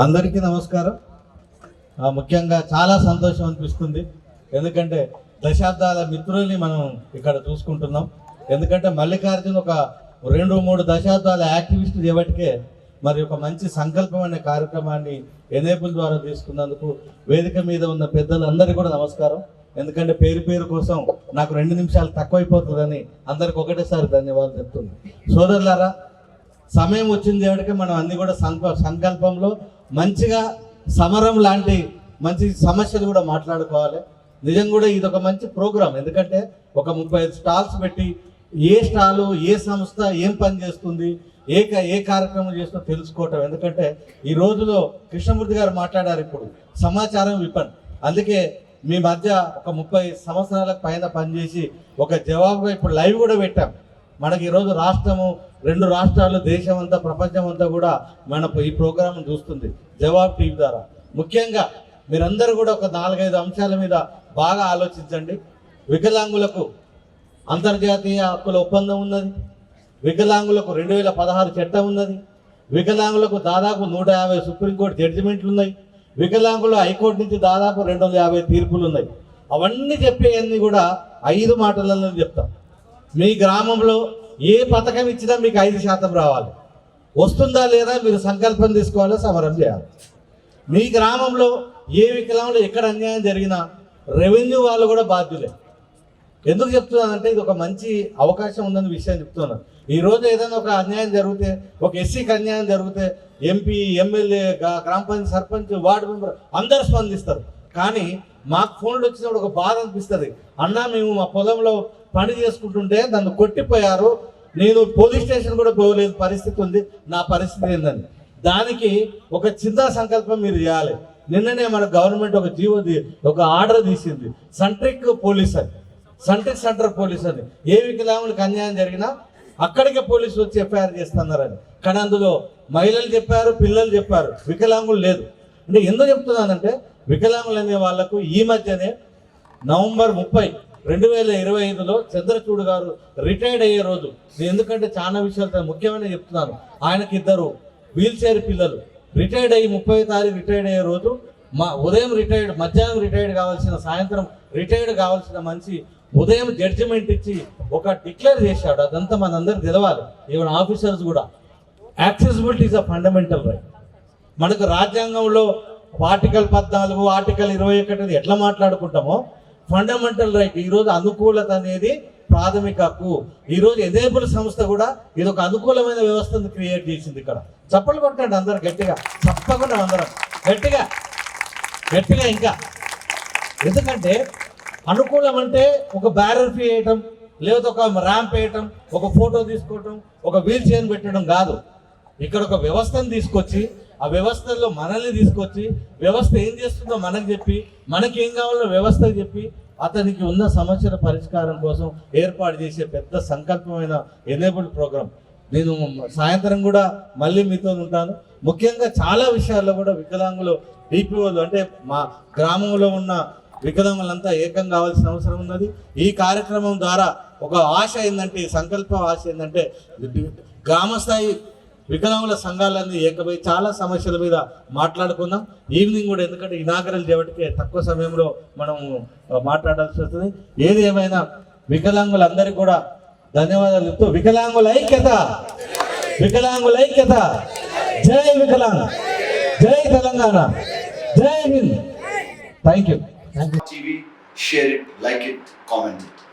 అందరికీ నమస్కారం. ముఖ్యంగా చాలా సంతోషం అనిపిస్తుంది. ఎందుకంటే దశాబ్దాల మిత్రుల్ని మనం ఇక్కడ చూసుకుంటున్నాం. ఎందుకంటే మల్లికార్జున ఒక 2-3 దశాబ్దాల యాక్టివిస్ట్ చేయబట్టికే మరి ఒక మంచి సంకల్పం అనే కార్యక్రమాన్ని ఎనేబుల్ ద్వారా తీసుకున్నందుకు వేదిక మీద ఉన్న పెద్దలందరికీ కూడా నమస్కారం. ఎందుకంటే పేరు పేరు కోసం నాకు 2 నిమిషాలు తక్కువైపోతుందని అందరికి ఒకటేసారి ధన్యవాదాలు చెప్తుంది. సోదరులారా, సమయం వచ్చింది కాబట్టి మనం అన్ని కూడా సంకల్పంలో మంచిగా సమరం లాంటి మంచి సమస్యలు కూడా మాట్లాడుకోవాలి. నిజం కూడా ఇది ఒక మంచి ప్రోగ్రాం. ఎందుకంటే ఒక 35 స్టాల్స్ పెట్టి ఏ స్టాలు, ఏ సంస్థ ఏం పని చేస్తుంది, ఏ కార్యక్రమం చేస్తుందో తెలుసుకోవటం. ఎందుకంటే ఈ రోజులో కృష్ణమూర్తి గారు మాట్లాడారు, ఇప్పుడు సమాచారం విపన్. అందుకే మీ మధ్య ఒక 30 సంవత్సరాలకు పైన పనిచేసి ఒక జవాబుగా ఇప్పుడు లైవ్ కూడా పెట్టాం. మనకి ఈరోజు రాష్ట్రము, 2 రాష్ట్రాలు, దేశం అంతా, ప్రపంచం అంతా కూడా మన ఈ ప్రోగ్రాం చూస్తుంది జవాబు టీవీ ద్వారా. ముఖ్యంగా మీరందరూ కూడా ఒక 4-5 అంశాల మీద బాగా ఆలోచించండి. వికలాంగులకు అంతర్జాతీయ హక్కుల ఒప్పందం ఉన్నది, వికలాంగులకు 2016 చట్టం ఉన్నది, వికలాంగులకు దాదాపు 150 సుప్రీంకోర్టు జడ్జిమెంట్లు ఉన్నాయి, వికలాంగులు హైకోర్టు నుంచి దాదాపు 250 తీర్పులు ఉన్నాయి. అవన్నీ చెప్పేవన్నీ కూడా 5 మాటలలో చెప్తాం. మీ గ్రామంలో ఏ పథకం ఇచ్చినా మీకు 5% రావాలి. వస్తుందా లేదా మీరు సంకల్పం తీసుకోవాలి, సమరం చేయాలి. మీ గ్రామంలో ఏ వికలాంగులు ఎక్కడ అన్యాయం జరిగినా రెవెన్యూ వాళ్ళు కూడా బాధ్యులే. ఎందుకు చెప్తున్నానంటే ఇది ఒక మంచి అవకాశం ఉందని విషయం చెప్తున్నాను. ఈరోజు ఏదైనా ఒక అన్యాయం జరిగితే, ఒక ఎస్సీకి అన్యాయం జరిగితే ఎంపీ, ఎమ్మెల్యే, గ్రామ పంచాయతీ సర్పంచ్, వార్డు మెంబర్ అందరూ స్పందిస్తారు. కానీ మాకు ఫోన్లు వచ్చినప్పుడు ఒక బాధ అనిపిస్తుంది. అన్నా, మేము మా పొలంలో పని చేసుకుంటుంటే నన్ను కొట్టిపోయారు, నేను పోలీస్ స్టేషన్ కూడా పోలేదు పరిస్థితి ఉంది, నా పరిస్థితి ఏందని. దానికి ఒక చిన్న సంకల్పం మీరు చేయాలి. నిన్ననే మన గవర్నమెంట్ ఒక ఆర్డర్ తీసింది, సెంట్రిక్ పోలీస్ అని, సెంట్రిక్ సెంటర్ పోలీస్ అని. ఏ వికలాంగులకు అన్యాయం జరిగినా అక్కడికే పోలీసులు వచ్చి ఎఫ్ఐఆర్ చేస్తున్నారని. కానీ అందులో మహిళలు చెప్పారు, పిల్లలు చెప్పారు, వికలాంగులు లేదు. అంటే ఎందుకు చెప్తున్నానంటే వికలాంగులు అనే వాళ్లకు ఈ మధ్యనే నవంబర్ 30, 2025లో చంద్రచూడ్ గారు రిటైర్డ్ అయ్యే రోజు. ఎందుకంటే చాలా విషయాలు ముఖ్యమైన చెప్తున్నాను. ఆయనకి 2 వీల్ చైర్ పిల్లలు. రిటైర్డ్ అయ్యి 30వ తారీఖు రిటైర్డ్ అయ్యే రోజు ఉదయం రిటైర్డ్, మధ్యాహ్నం రిటైర్డ్ కావాల్సిన, సాయంత్రం రిటైర్డ్ కావాల్సిన మనిషి ఉదయం జడ్జిమెంట్ ఇచ్చి ఒక డిక్లేర్ చేశాడు. అదంతా మనందరికి తెలవాలి, ఈవెన్ ఆఫీసర్స్ కూడా. Accessibility is a fundamental right. మనకు రాజ్యాంగంలో ఆర్టికల్ 14, ఆర్టికల్ 21 ఎట్లా మాట్లాడుకుంటామో ఫండమెంటల్ రైట్. ఈరోజు అనుకూలత అనేది ప్రాథమిక హక్కు. ఈరోజు ఎనేబుల్ సంస్థ కూడా ఇది ఒక అనుకూలమైన వ్యవస్థను క్రియేట్ చేసింది. ఇక్కడ చప్పలు కొట్టండి అందరు గట్టిగా, తప్పకుండా అందరం గట్టిగా ఇంకా. ఎందుకంటే అనుకూలం అంటే ఒక బ్యారర్ ఫీ వేయటం, లేదా ఒక ర్యాంప్ వేయటం, ఒక ఫోటో తీసుకోవటం, ఒక వీల్ చైర్ పెట్టడం కాదు. ఇక్కడ ఒక వ్యవస్థను తీసుకొచ్చి, ఆ వ్యవస్థలో మనల్ని తీసుకొచ్చి, వ్యవస్థ ఏం చేస్తుందో మనకు చెప్పి, మనకి ఏం కావాలో వ్యవస్థకు చెప్పి, అతనికి ఉన్న సమస్యల పరిష్కారం కోసం ఏర్పాటు చేసే పెద్ద సంకల్పమైన ఎనేబుల్డ్ ప్రోగ్రామ్. నేను సాయంత్రం కూడా మళ్ళీ మీతో ఉంటాను. ముఖ్యంగా చాలా విషయాల్లో కూడా వికలాంగులు, డిపిఓలు అంటే మా గ్రామంలో ఉన్న వికలాంగులంతా ఏకం కావాల్సిన అవసరం ఉన్నది. ఈ కార్యక్రమం ద్వారా ఒక ఆశ ఏంటంటే, సంకల్ప ఆశ ఏంటంటే, గ్రామస్థాయి వికలాంగుల సంఘాలన్నీ ఏకమై చాలా సమస్యల మీద మాట్లాడుకుందాం. ఈవినింగ్ కూడా, ఎందుకంటే ఇనాగరల్ చేయబట్టికే తక్కువ సమయంలో మనం మాట్లాడాల్సి వస్తుంది. ఏది ఏమైనా వికలాంగులందరికీ కూడా ధన్యవాదాలు చెప్తూ, వికలాంగుల ఐక్యత, వికలాంగుల ఐక్యత, జై వికలాంగ్, జై తెలంగాణ, జై Hind. Thank you. TV, share it, like it, comment it.